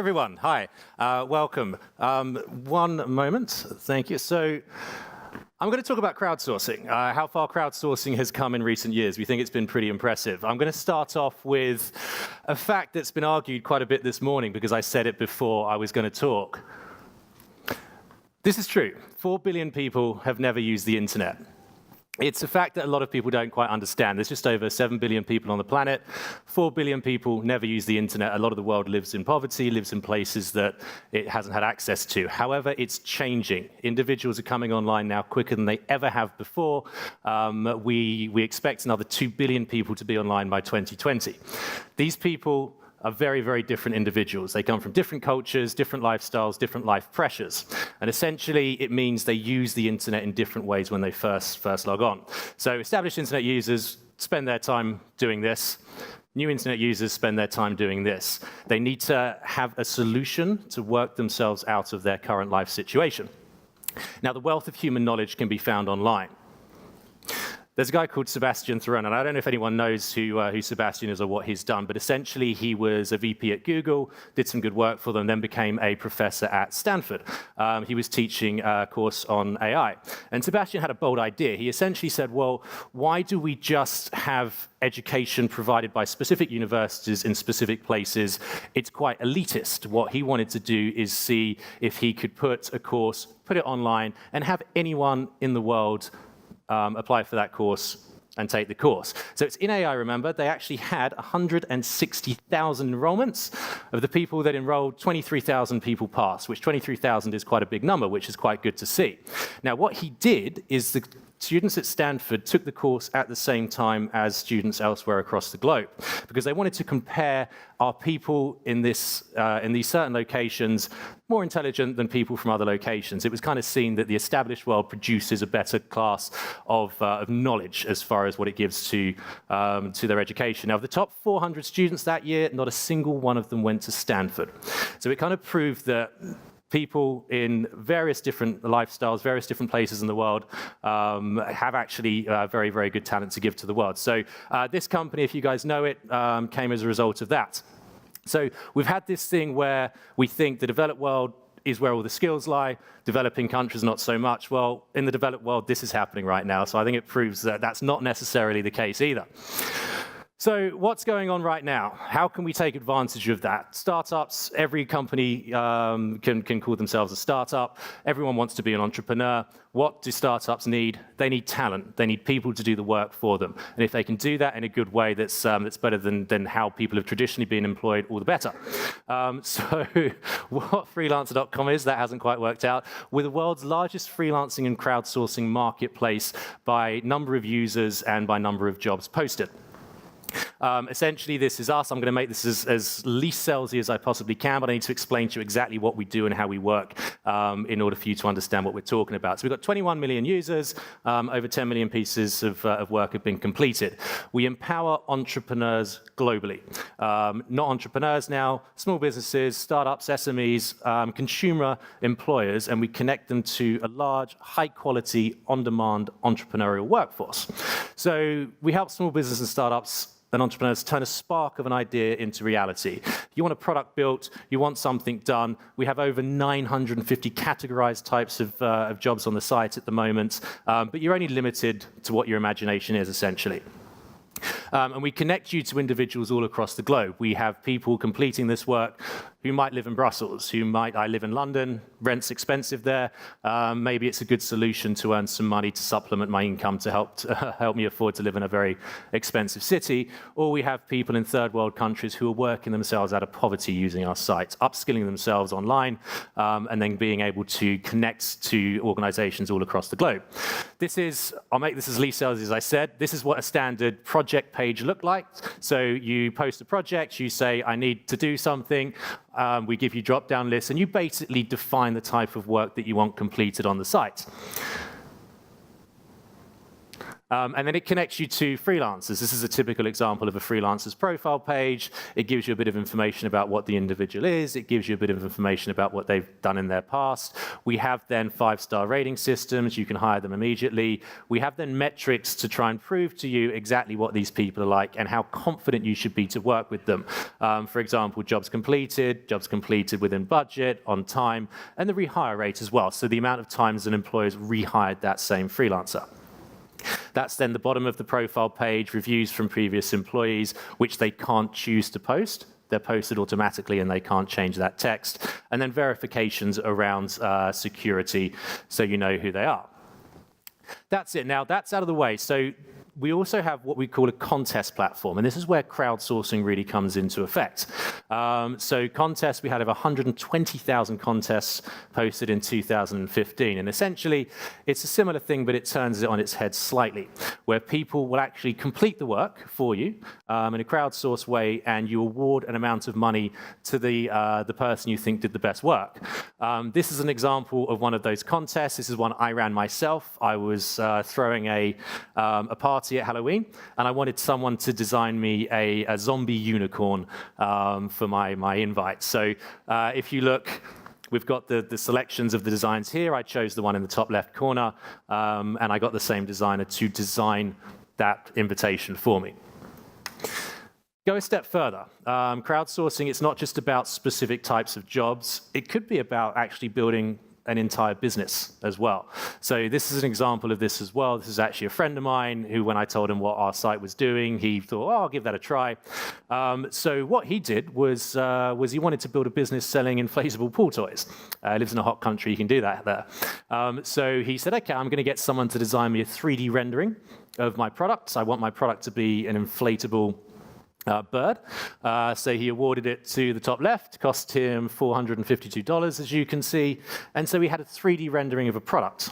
everyone. Hi. Welcome. One moment. Thank you. So I'm going to talk about crowdsourcing, how far crowdsourcing has come in recent years. We think it's been pretty impressive. I'm going to start off with a fact that's been argued quite a bit this morning because I said it before I was going to talk. This is true. 4 billion people have never used the internet. It's a fact that a lot of people don't quite understand. There's just over 7 billion people on the planet. 4 billion people never use the internet. A lot of the world lives in poverty, lives in places that it hasn't had access to. However, it's changing. Individuals are coming online now quicker than they ever have before. We expect another 2 billion people to be online by 2020. These people are very, very different individuals. They come from different cultures, different lifestyles, different life pressures. And essentially, it means they use the internet in different ways when they first log on. So established internet users spend their time doing this. New internet users spend their time doing this. They need to have a solution to work themselves out of their current life situation. Now, the wealth of human knowledge can be found online. There's a guy called Sebastian Thrun, and I don't know if anyone knows who Sebastian is or what he's done, but essentially he was a VP at Google, did some good work for them, then became a professor at Stanford. He was teaching a course on AI. And Sebastian had a bold idea. He essentially said, well, why do we just have education provided by specific universities in specific places? It's quite elitist. What he wanted to do is see if he could put a course, put it online, and have anyone in the world apply for that course and take the course. So it's in AI, remember, they actually had 160,000 enrollments. Of the people that enrolled, 23,000 people passed, which 23,000 is quite a big number, which is quite good to see. Now, what he did is the students at Stanford took the course at the same time as students elsewhere across the globe, because they wanted to compare, are people in these certain locations more intelligent than people from other locations? It was kind of seen that the established world produces a better class of knowledge as far as what it gives to their education. Now, of the top 400 students that year, not a single one of them went to Stanford. So it kind of proved that people in various different lifestyles, various different places in the world have actually very, very good talent to give to the world. So this company, if you guys know it, came as a result of that. So we've had this thing where we think the developed world is where all the skills lie, developing countries not so much. Well, in the developed world, this is happening right now. So I think it proves that that's not necessarily the case either. So what's going on right now? How can we take advantage of that? Startups, every company can call themselves a startup. Everyone wants to be an entrepreneur. What do startups need? They need talent. They need people to do the work for them. And if they can do that in a good way that's better than how people have traditionally been employed, all the better. So what Freelancer.com is, that hasn't quite worked out. We're the world's largest freelancing and crowdsourcing marketplace by number of users and by number of jobs posted. Essentially, this is us. I'm going to make this as least salesy as I possibly can, but I need to explain to you exactly what we do and how we work in order for you to understand what we're talking about. So we've got 21 million users, over 10 million pieces of work have been completed. We empower entrepreneurs globally. Not entrepreneurs now, small businesses, startups, SMEs, consumer employers, and we connect them to a large, high-quality, on-demand entrepreneurial workforce. So we help small businesses and startups and entrepreneurs turn a spark of an idea into reality. You want a product built, you want something done. We have over 950 categorized types of jobs on the site at the moment, but you're only limited to what your imagination is, essentially. And we connect you to individuals all across the globe. We have people completing this work who might live in Brussels, I live in London, rent's expensive there. Maybe it's a good solution to earn some money to supplement my income to help me afford to live in a very expensive city. Or we have people in third world countries who are working themselves out of poverty using our site, upskilling themselves online, and then being able to connect to organizations all across the globe. I'll make this as least salesy as I said. This is what a standard project page looked like. So you post a project, you say, I need to do something. We give you drop-down lists, and you basically define the type of work that you want completed on the site. And then it connects you to freelancers. This is a typical example of a freelancer's profile page. It gives you a bit of information about what the individual is. It gives you a bit of information about what they've done in their past. We have then 5-star rating systems. You can hire them immediately. We have then metrics to try and prove to you exactly what these people are like and how confident you should be to work with them. For example, jobs completed within budget, on time, and the rehire rate as well. So the amount of times an employer's rehired that same freelancer. That's then the bottom of the profile page, reviews from previous employees, which they can't choose to post. They're posted automatically and they can't change that text. And then verifications around security, so you know who they are. That's it. Now, that's out of the way. So we also have what we call a contest platform, and this is where crowdsourcing really comes into effect. So contests, we had over 120,000 contests posted in 2015, and essentially it's a similar thing, but it turns it on its head slightly, where people will actually complete the work for you in a crowdsourced way, and you award an amount of money to the person you think did the best work. This is an example of one of those contests. This is one I ran myself. I was throwing a party at Halloween, and I wanted someone to design me a zombie unicorn for my invite. So if you look, we've got the selections of the designs here. I chose the one in the top left corner, and I got the same designer to design that invitation for me. Go a step further. Crowdsourcing, it's not just about specific types of jobs. It could be about actually building an entire business as well. So this is an example of this as well. This is actually a friend of mine who, when I told him what our site was doing, he thought, oh, I'll give that a try. So what he did was he wanted to build a business selling inflatable pool toys. Lives in a hot country, he can do that there. So he said, okay, I'm going to get someone to design me a 3D rendering of my products. I want my product to be an inflatable bird. So he awarded it to the top left, cost him $452, as you can see. And so he had a 3D rendering of a product.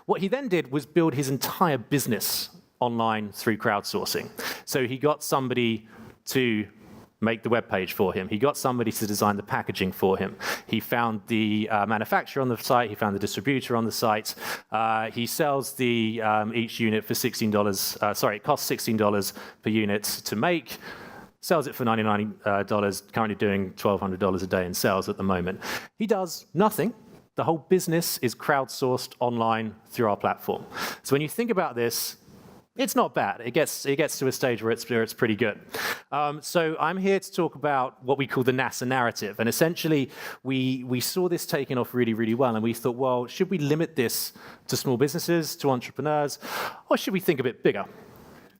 What he then did was build his entire business online through crowdsourcing. So he got somebody to make the web page for him. He got somebody to design the packaging for him. He found the manufacturer on the site. He found the distributor on the site. He sells the each unit for $16. Sorry, it costs $16 per unit to make. Sells it for $99. Currently doing $1,200 a day in sales at the moment. He does nothing. The whole business is crowdsourced online through our platform. So when you think about this, it's not bad. It gets to a stage where it's pretty good. So I'm here to talk about what we call the NASA narrative. And essentially, we saw this taking off really, really well. And we thought, well, should we limit this to small businesses, to entrepreneurs, or should we think a bit bigger?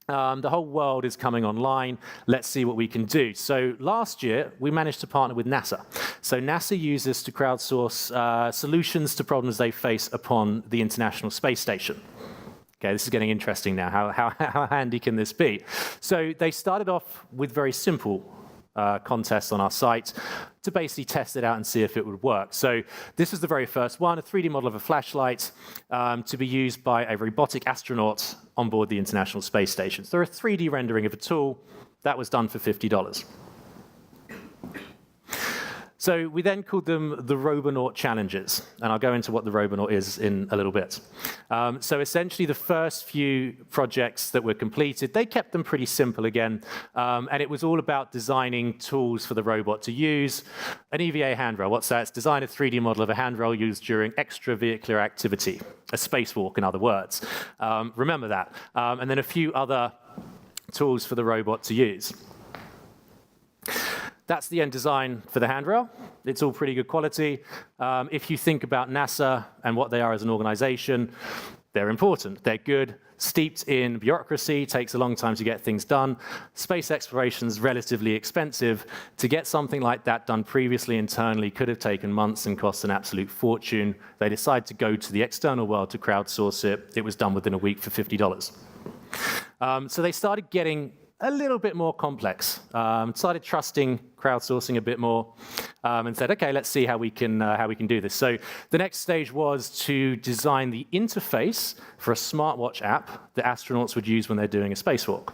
The whole world is coming online. Let's see what we can do. So last year, we managed to partner with NASA. So NASA uses to crowdsource solutions to problems they face upon the International Space Station. Okay, this is getting interesting now. How handy can this be? So they started off with very simple contests on our site to basically test it out and see if it would work. So this was the very first one, a 3D model of a flashlight to be used by a robotic astronaut on board the International Space Station. So a 3D rendering of a tool that was done for $50. So we then called them the Robonaut Challenges, and I'll go into what the Robonaut is in a little bit. So essentially the first few projects that were completed, they kept them pretty simple again, and it was all about designing tools for the robot to use. An EVA handrail, what's that? It's design a 3D model of a handrail used during extravehicular activity, a spacewalk in other words. Remember that. And then a few other tools for the robot to use. That's the end design for the handrail. It's all pretty good quality. If you think about NASA and what they are as an organization, they're important. They're good, steeped in bureaucracy, takes a long time to get things done. Space exploration is relatively expensive. To get something like that done previously internally could have taken months and cost an absolute fortune. They decided to go to the external world to crowdsource it. It was done within a week for $50. So they started getting a little bit more complex, started trusting crowdsourcing a bit more, and said, okay, let's see how we can do this. So the next stage was to design the interface for a smartwatch app that astronauts would use when they're doing a spacewalk.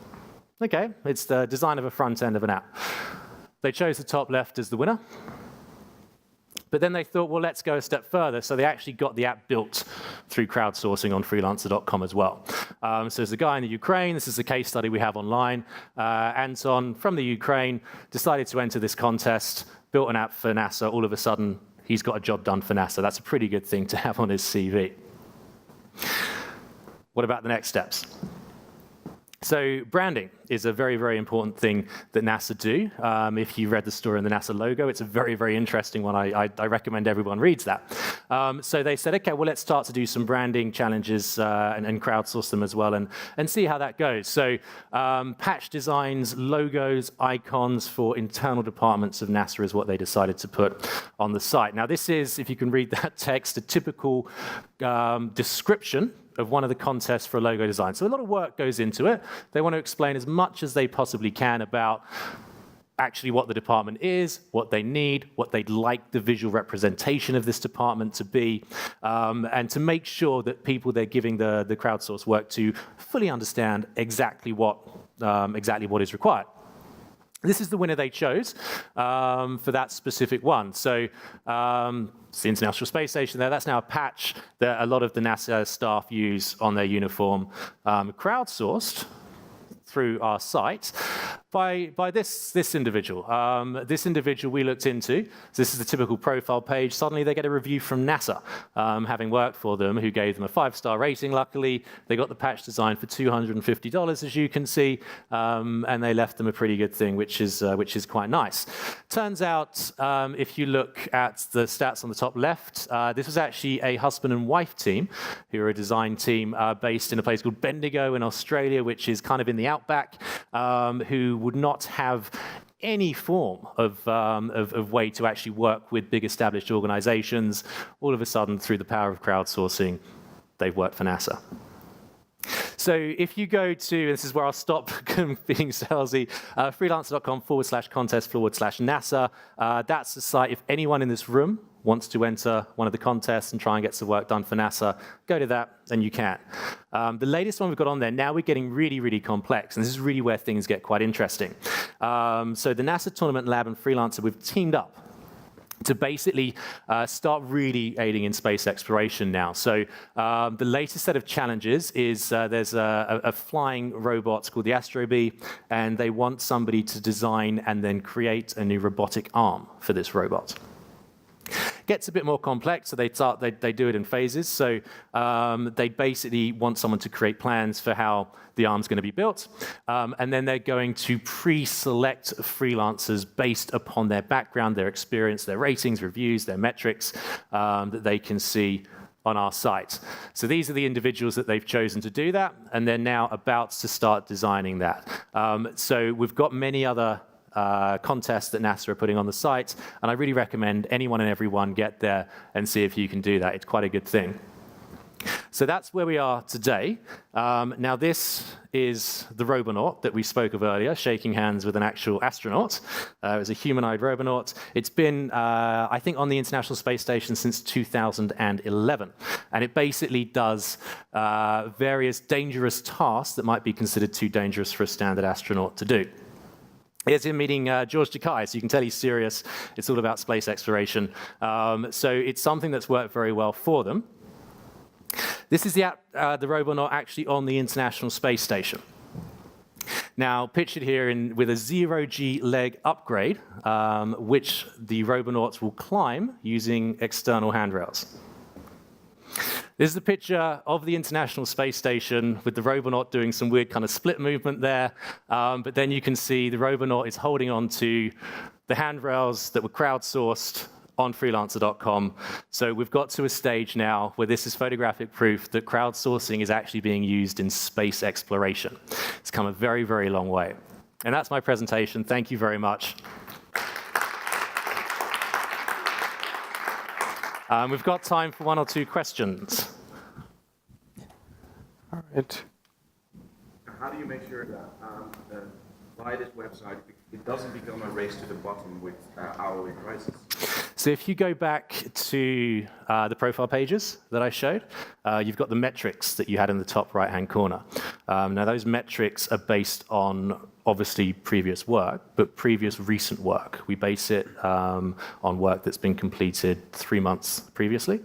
Okay, it's the design of a front end of an app. They chose the top left as the winner. But then they thought, well, let's go a step further. So they actually got the app built through crowdsourcing on Freelancer.com as well. So there's a guy in the Ukraine. This is a case study we have online. Anton from the Ukraine decided to enter this contest, built an app for NASA. All of a sudden, he's got a job done for NASA. That's a pretty good thing to have on his CV. What about the next steps? So branding is a very, very important thing that NASA do. If you read the story in the NASA logo, it's a very, very interesting one. I recommend everyone reads that. So they said, okay, well, let's start to do some branding challenges and crowdsource them as well and see how that goes. So patch designs, logos, icons for internal departments of NASA is what they decided to put on the site. Now, this is, if you can read that text, a typical description of one of the contests for a logo design. So a lot of work goes into it. They want to explain as much as they possibly can about actually what the department is, what they need, what they'd like the visual representation of this department to be, and to make sure that people they're giving the crowdsource work to fully understand exactly what is required. This is the winner they chose for that specific one. So it's the International Space Station there. That's now a patch that a lot of the NASA staff use on their uniform, crowdsourced through our site by this individual. This individual we looked into. So this is the typical profile page. Suddenly they get a review from NASA, having worked for them, who gave them a 5-star rating. Luckily, they got the patch design for $250, as you can see, and they left them a pretty good thing, which is quite nice. Turns out, if you look at the stats on the top left, this was actually a husband and wife team, who are a design team based in a place called Bendigo in Australia, which is kind of in the outback, who would not have any form of way to actually work with big established organizations. All of a sudden, through the power of crowdsourcing, they've worked for NASA. So if you go to, this is where I'll stop being salesy, freelancer.com/contest/NASA. That's the site. If anyone in this room wants to enter one of the contests and try and get some work done for NASA, go to that and you can. The latest one we've got on there, now we're getting really, really complex, and this is really where things get quite interesting. So the NASA Tournament Lab and Freelancer, we've teamed up to basically start really aiding in space exploration now. So the latest set of challenges is there's a flying robot called the Astrobee, and they want somebody to design and then create a new robotic arm for this robot. Gets a bit more complex, so they do it in phases. So they basically want someone to create plans for how the arm's going to be built, and then they're going to pre-select freelancers based upon their background, their experience, their ratings, reviews, their metrics that they can see on our site. So these are the individuals that they've chosen to do that, and they're now about to start designing that. So we've got many other contests that NASA are putting on the site, and I really recommend anyone and everyone get there and see if you can do that. It's quite a good thing. So that's where we are today. Now this is the Robonaut that we spoke of earlier, shaking hands with an actual astronaut. It was a humanoid Robonaut. It's been, I think, on the International Space Station since 2011. And it basically does various dangerous tasks that might be considered too dangerous for a standard astronaut to do. Here's him meeting George Takei, so you can tell he's serious. It's all about space exploration. So it's something that's worked very well for them. This is the Robonaut actually on the International Space Station. Now, pictured here with a zero-G leg upgrade, which the Robonauts will climb using external handrails. This is the picture of the International Space Station with the Robonaut doing some weird kind of split movement there. But then you can see the Robonaut is holding on to the handrails that were crowdsourced on freelancer.com. So we've got to a stage now where this is photographic proof that crowdsourcing is actually being used in space exploration. It's come a very, very long way. And that's my presentation. Thank you very much. We've got time for 1 or 2 questions. All right. How do you make sure that by this website it doesn't become a race to the bottom with hourly prices? So if you go back to the profile pages that I showed, you've got the metrics that you had in the top right-hand corner. Now those metrics are based on obviously previous work, but previous recent work. We base it on work that's been completed 3 months previously.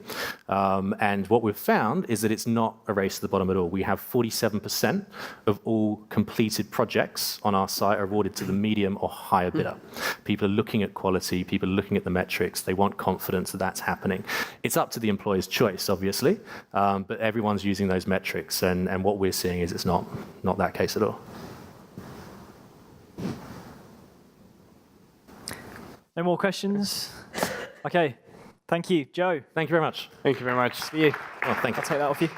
And what we've found is that it's not a race to the bottom at all. We have 47% of all completed projects on our site are awarded to the medium or higher bidder. People are looking at quality, people are looking at the metrics, they want confidence that that's happening. It's up to the employer's choice, obviously, but everyone's using those metrics, and what we're seeing is it's not that case at all. No more questions? Okay, thank you. Joe. Thank you very much. Thank you very much. For you. Oh, thank you. I'll take that off you.